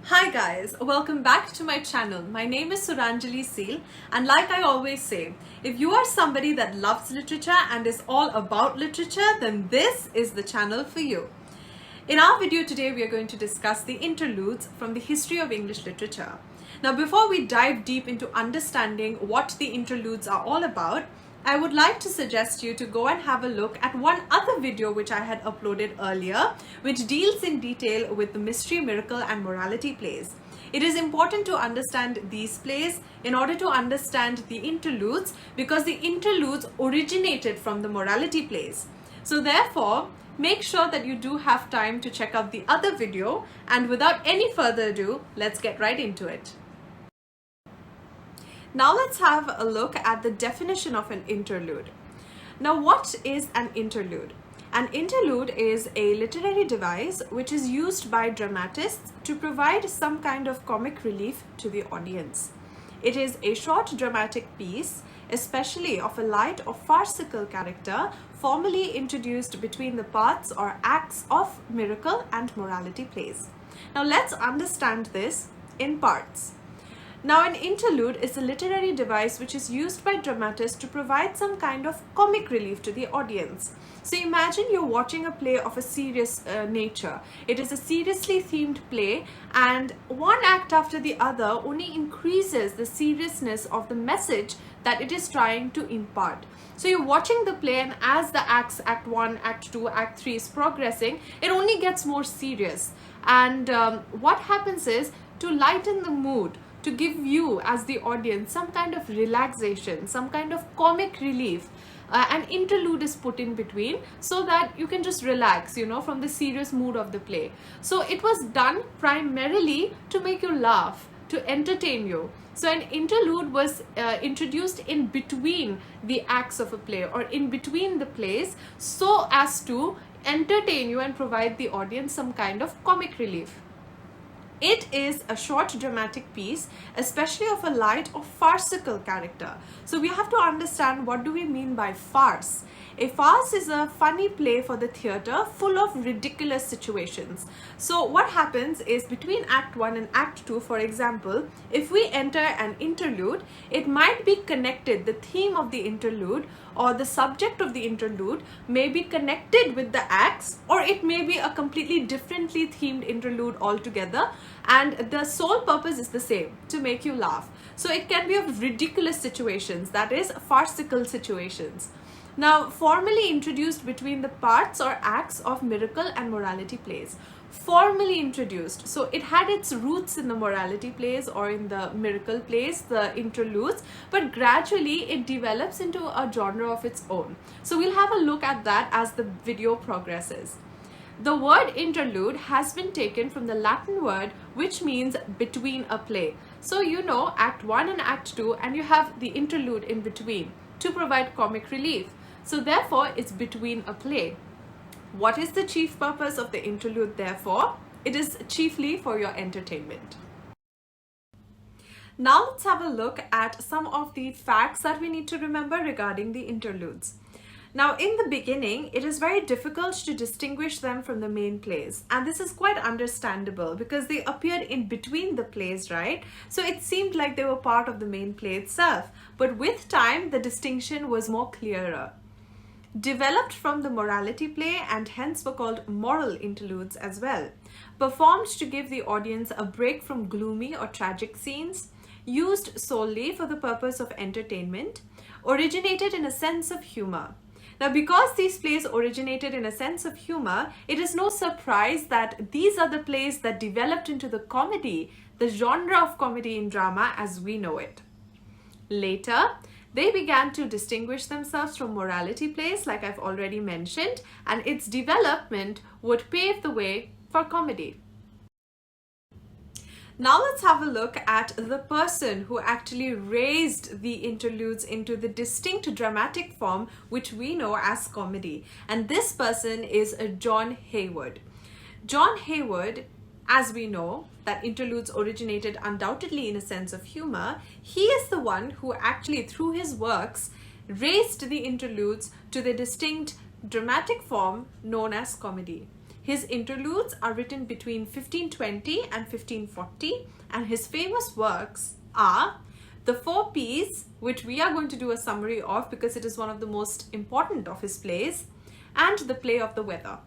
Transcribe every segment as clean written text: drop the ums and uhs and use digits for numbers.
Hi guys, welcome back to my channel. My name is Suranjali Seal, and like I always say, if you are somebody that loves literature and is all about literature, then this is the channel for you. In our video today, we are going to discuss the interludes from the history of English literature. Now, before we dive deep into understanding what the interludes are all about, I would like to suggest you to go and have a look at one other video which I had uploaded earlier, which deals in detail with the mystery, miracle and morality plays. It is important to understand these plays in order to understand the interludes, because the interludes originated from the morality plays. So therefore, make sure that you do have time to check out the other video, and without any further ado, let's get right into it. Now let's have a look at the definition of an interlude. Now, what is an interlude? An interlude is a literary device which is used by dramatists to provide some kind of comic relief to the audience. It is a short dramatic piece, especially of a light or farcical character, formally introduced between the parts or acts of miracle and morality plays. Now let's understand this in parts. Now, an interlude is a literary device which is used by dramatists to provide some kind of comic relief to the audience. So imagine you're watching a play of a serious nature. It is a seriously themed play, and one act after the other only increases the seriousness of the message that it is trying to impart. So you're watching the play, and as the acts, Act 1, Act 2, Act 3 is progressing, it only gets more serious. And what happens is, to lighten the mood, to give you as the audience some kind of relaxation, some kind of comic relief, an interlude is put in between so that you can just relax, from the serious mood of the play. So it was done primarily to make you laugh, to entertain you. So an interlude was introduced in between the acts of a play or in between the plays, so as to entertain you and provide the audience some kind of comic relief. It is a short dramatic piece, especially of a light or farcical character. So we have to understand, what do we mean by farce? A farce is a funny play for the theatre full of ridiculous situations. So what happens is, between Act 1 and Act 2, for example, if we enter an interlude, it might be connected, the theme of the interlude or the subject of the interlude may be connected with the acts, or it may be a completely differently themed interlude altogether, and the sole purpose is the same, to make you laugh. So it can be of ridiculous situations, that is, farcical situations. Now, formally introduced between the parts or acts of miracle and morality plays. Formally introduced, so it had its roots in the morality plays or in the miracle plays, the interludes, but gradually it develops into a genre of its own. So we'll have a look at that as the video progresses. The word interlude has been taken from the Latin word which means between a play. So Act 1 and Act 2, and you have the interlude in between to provide comic relief. So therefore, it's between a play. What is the chief purpose of the interlude, therefore? It is chiefly for your entertainment. Now let's have a look at some of the facts that we need to remember regarding the interludes. Now, in the beginning, it is very difficult to distinguish them from the main plays. And this is quite understandable because they appeared in between the plays, right? So it seemed like they were part of the main play itself. But with time, the distinction was more clearer. Developed from the morality play, and hence were called moral interludes as well. Performed to give the audience a break from gloomy or tragic scenes. Used solely for the purpose of entertainment. Originated in a sense of humor. Now, because these plays originated in a sense of humor, it is no surprise that these are the plays that developed into the comedy, the genre of comedy in drama as we know it. Later, they began to distinguish themselves from morality plays, like I've already mentioned, and its development would pave the way for comedy. Now let's have a look at the person who actually raised the interludes into the distinct dramatic form which we know as comedy. And this person is John Heywood. John Heywood, as we know, that interludes originated undoubtedly in a sense of humor. He is the one who actually, through his works, raised the interludes to the distinct dramatic form known as comedy. His interludes are written between 1520 and 1540, and his famous works are The Four Ps, which we are going to do a summary of because it is one of the most important of his plays, and The Play of the Weather.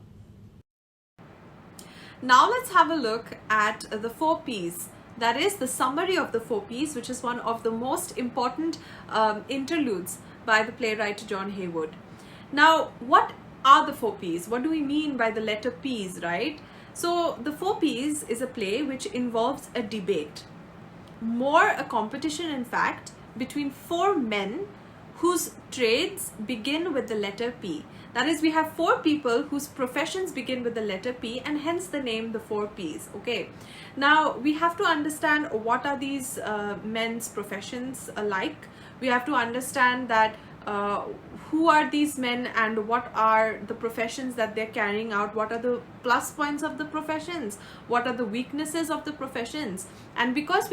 Now let's have a look at the Four Ps. That is the summary of the Four Ps, which is one of the most important interludes by the playwright John Heywood. Now, what are the Four Ps? What do we mean by the letter Ps, right? So the Four Ps is a play which involves a debate, more a competition in fact, between four men whose trades begin with the letter P. That is, we have four people whose professions begin with the letter P, and hence the name The Four Ps. Okay, now we have to understand what are these men's professions like. We have to understand that who are these men and what are the professions that they're carrying out, what are the plus points of the professions, what are the weaknesses of the professions. And because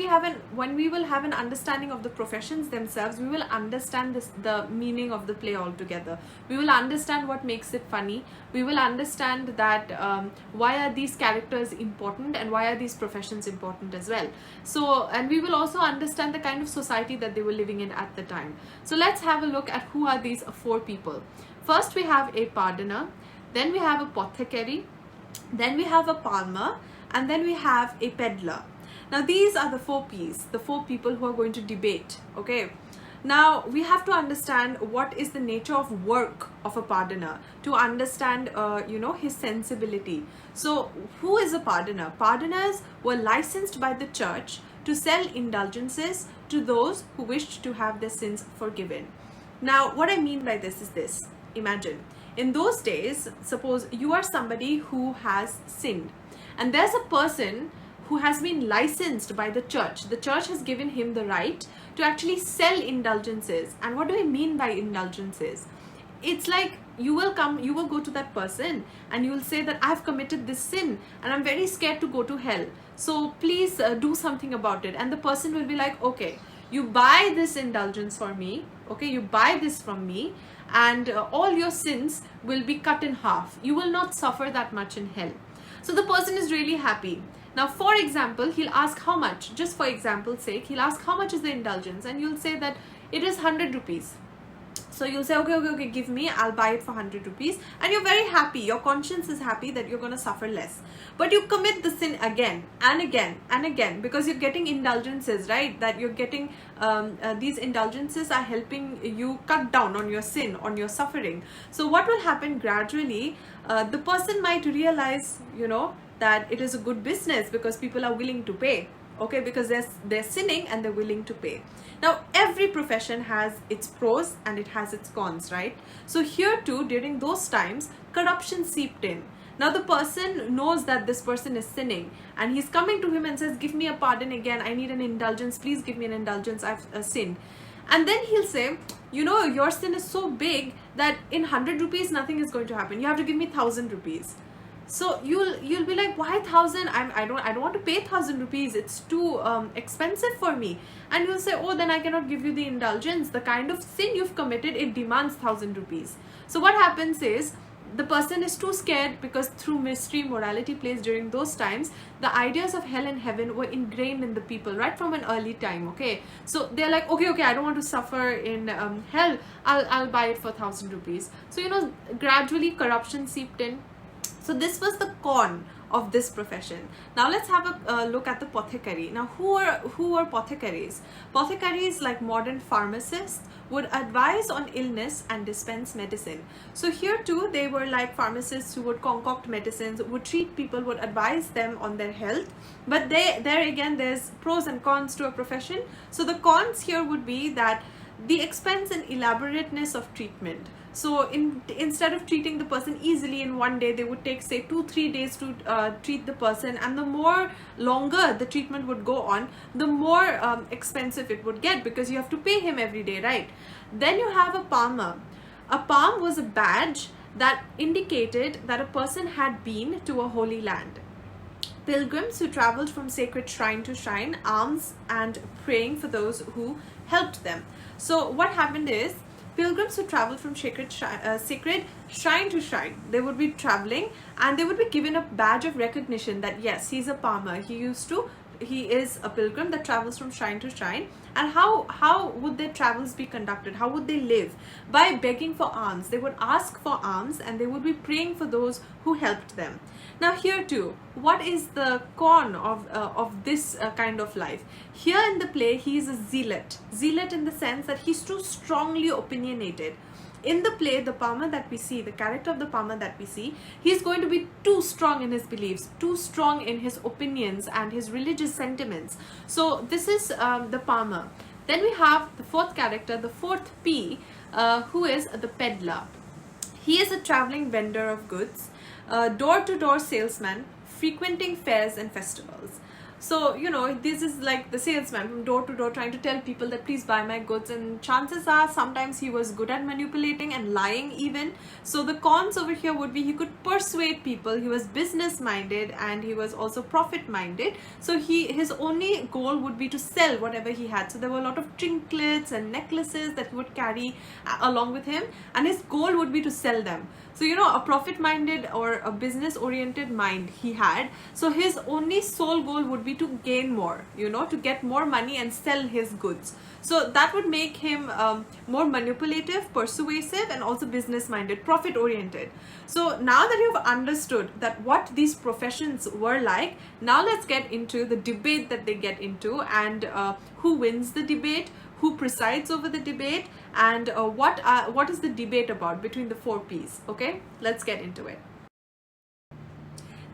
when we will have an understanding of the professions themselves, we will understand the meaning of the play altogether. We will understand what makes it funny. We will understand that why are these characters important and why are these professions important as well. So, and we will also understand the kind of society that they were living in at the time. So let's have a look at who are these four people. First we have a pardoner, then we have a apothecary, then we have a palmer, and then we have a peddler. Now these are the four Ps, the four people who are going to debate. Okay, now we have to understand what is the nature of work of a pardoner to understand his sensibility. So who is a pardoner? Pardoners were licensed by the church to sell indulgences to those who wished to have their sins forgiven. Now what I mean by this is this. Imagine, in those days, suppose you are somebody who has sinned, and there's a person who has been licensed by the church. The church has given him the right to actually sell indulgences. And what do I mean by indulgences? It's like you will go to that person and you will say that I've committed this sin and I'm very scared to go to hell. So please do something about it. And the person will be like, okay, you buy this indulgence for me. Okay, you buy this from me, and all your sins will be cut in half. You will not suffer that much in hell. So the person is really happy. Now, for example, he'll ask how much, just for example's sake, he'll ask how much is the indulgence, and you'll say that it is 100 rupees. So you'll say, okay, give me, I'll buy it for 100 rupees. And you're very happy. Your conscience is happy that you're going to suffer less. But you commit the sin again and again and again because you're getting indulgences, right? That you're getting, these indulgences are helping you cut down on your sin, on your suffering. So what will happen gradually, the person might realize, that it is a good business because people are willing to pay. Okay, because they're sinning and they're willing to pay. Now, every profession has its pros and it has its cons, right? So here too, during those times, corruption seeped in. Now the person knows that this person is sinning and he's coming to him and says, give me a pardon again, I need an indulgence, please give me an indulgence, I've sinned. And then he'll say, your sin is so big that in 100 rupees, nothing is going to happen. You have to give me 1,000 rupees. So you'll be like, why 1,000? I don't want to pay 1,000 rupees. It's too expensive for me. And you'll say, oh, then I cannot give you the indulgence. The kind of sin you've committed, it demands 1,000 rupees. So what happens is the person is too scared because through mystery morality plays during those times, the ideas of hell and heaven were ingrained in the people right from an early time. Okay, so they're like, okay, I don't want to suffer in hell. I'll buy it for 1,000 rupees. So gradually corruption seeped in. So this was the con of this profession. Now let's have a look at the apothecary. Now who are apothecaries? Apothecaries, like modern pharmacists, would advise on illness and dispense medicine. So here too, they were like pharmacists who would concoct medicines, would treat people, would advise them on their health. But there again, there's pros and cons to a profession. So the cons here would be that the expense and elaborateness of treatment. So instead of treating the person easily in one day, they would take say 2-3 days to treat the person, and the more longer the treatment would go on, the more expensive it would get because you have to pay him every day, right? Then you have a palmer. A palm was a badge that indicated that a person had been to a holy land. Pilgrims who traveled from sacred shrine to shrine, alms and praying for those who helped them. So what happened is, pilgrims who traveled from sacred shrine to shrine. They would be traveling and they would be given a badge of recognition that yes, he's a palmer. He is a pilgrim that travels from shrine to shrine. And how would their travels be conducted? How would they live? By begging for alms. They would ask for alms and they would be praying for those who helped them. Now here too, what is the con of this kind of life? Here in the play, he is a zealot. Zealot in the sense that he's too strongly opinionated. In the play, the palmer that we see, the character of the palmer that we see, he's going to be too strong in his beliefs, too strong in his opinions and his religious sentiments. So this is the palmer. Then we have the fourth character, the fourth P, who is the peddler. He is a traveling vendor of goods, door-to-door salesman, frequenting fairs and festivals. So, you know, this is like the salesman from door to door trying to tell people that please buy my goods, and chances are sometimes he was good at manipulating and lying even. So the cons over here would be he could persuade people, he was business minded and he was also profit minded. So his only goal would be to sell whatever he had. So there were a lot of trinkets and necklaces that he would carry along with him, and his goal would be to sell them. So, you know, a profit minded or a business oriented mind he had. So his only sole goal would be to gain more, you know, to get more money and sell his goods. So that would make him more manipulative, persuasive, and also business minded, profit oriented. So now that you've understood that what these professions were like, now let's get into the debate that they get into, and who wins the debate, who presides over the debate, and what is the debate about between the four P's. Okay, let's get into it.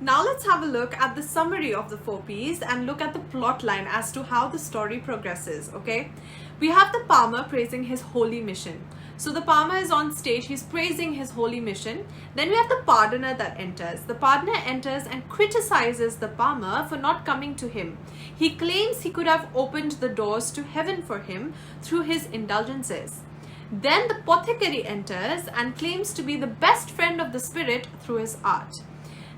Now let's have a look at the summary of the four P's and look at the plot line as to how the story progresses. Okay, we have the palmer praising his holy mission. So the palmer is on stage, he's praising his holy mission. Then we have the pardoner that enters. The pardoner enters and criticizes the palmer for not coming to him. He claims he could have opened the doors to heaven for him through his indulgences. Then the apothecary enters and claims to be the best friend of the spirit through his art.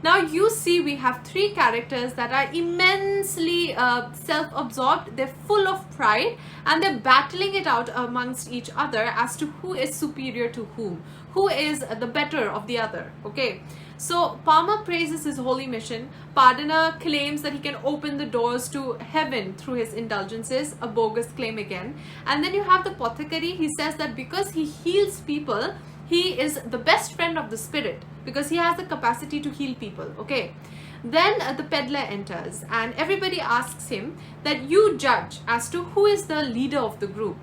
Now you see we have three characters that are immensely self-absorbed, they're full of pride, and they're battling it out amongst each other as to who is superior to whom, who is the better of the other. Okay, so palmer praises his holy mission, pardoner claims that he can open the doors to heaven through his indulgences, a bogus claim again. And then you have the apothecary, he says that because he heals people, he is the best friend of the spirit because he has the capacity to heal people. Okay, then the peddler enters and everybody asks him that you judge as to who is the leader of the group.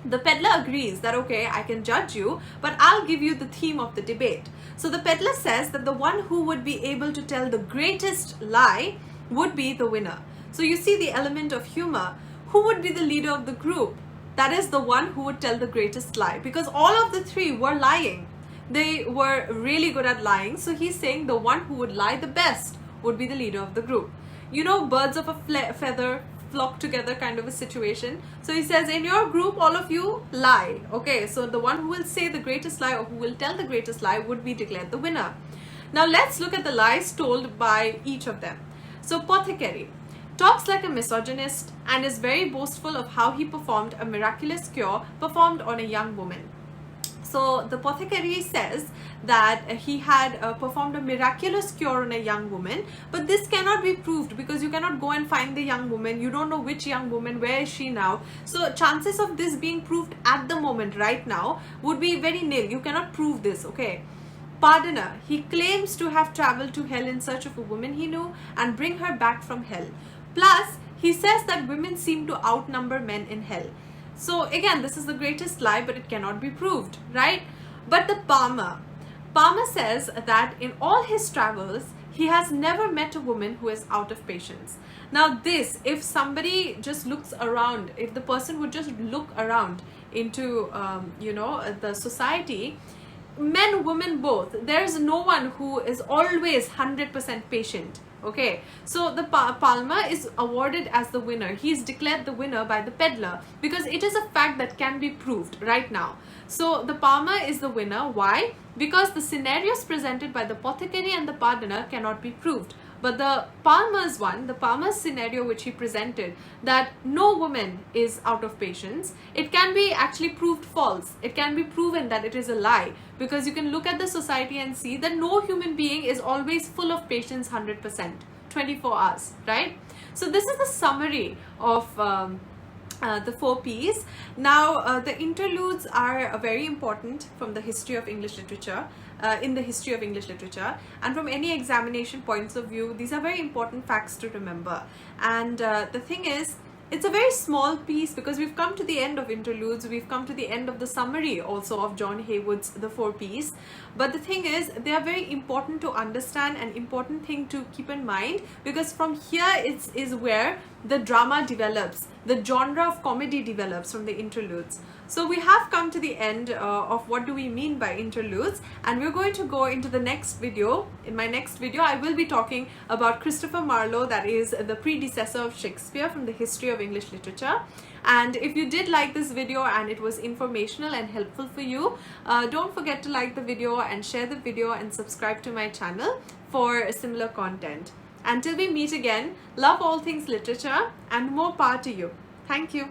The peddler agrees that okay, I can judge you, but I'll give you the theme of the debate. So the peddler says that the one who would be able to tell the greatest lie would be the winner. So you see the element of humor. Who would be the leader of the group? That is the one who would tell the greatest lie, because all of the three were lying. They were really good at lying. So he's saying the one who would lie the best would be the leader of the group. You know, birds of a feather flock together kind of a situation. So he says in your group all of you lie. Okay, so the one who will say the greatest lie or who will tell the greatest lie would be declared the winner. Now let's look at the lies told by each of them. So apothecary talks like a misogynist and is very boastful of how he performed a miraculous cure performed on a young woman. So the apothecary says that he had performed a miraculous cure on a young woman, but this cannot be proved because you cannot go and find the young woman. You don't know which young woman, where is she now. So chances of this being proved at the moment right now would be very nil. You cannot prove this. Okay. Pardoner, he claims to have traveled to hell in search of a woman he knew and bring her back from hell. Plus, he says that women seem to outnumber men in hell. So again, this is the greatest lie, but it cannot be proved, right? But the palmer says that in all his travels, he has never met a woman who is out of patience. Now this, if somebody just looks around, if the person would just look around into, the society, men, women both, there's no one who is always 100% patient. Okay, so the palmer is awarded as the winner. He is declared the winner by the peddler because it is a fact that can be proved right now. So the palmer is the winner. Why? Because the scenarios presented by the apothecary and the pardoner cannot be proved. But the Palmer's scenario which he presented, that no woman is out of patience, it can be actually proved false. It can be proven that it is a lie, because you can look at the society and see that no human being is always full of patience 100%, 24 hours, right? So this is the summary of the 4 P's. Now, the interludes are very important from the history of English literature, in the history of English literature, and from any examination points of view, these are very important facts to remember. And the thing is, it's a very small piece, because we've come to the end of interludes, we've come to the end of the summary also of John Heywood's The 4 P's. But the thing is, they are very important to understand, and important thing to keep in mind, because from here is where the drama develops, the genre of comedy develops from the interludes. So we have come to the end of what do we mean by interludes, and we're going to go into the next video. In my next video, I will be talking about Christopher Marlowe, that is the predecessor of Shakespeare from the history of English literature. And if you did like this video and it was informational and helpful for you, don't forget to like the video and share the video and subscribe to my channel for similar content. Until we meet again, love all things literature and more power to you. Thank you.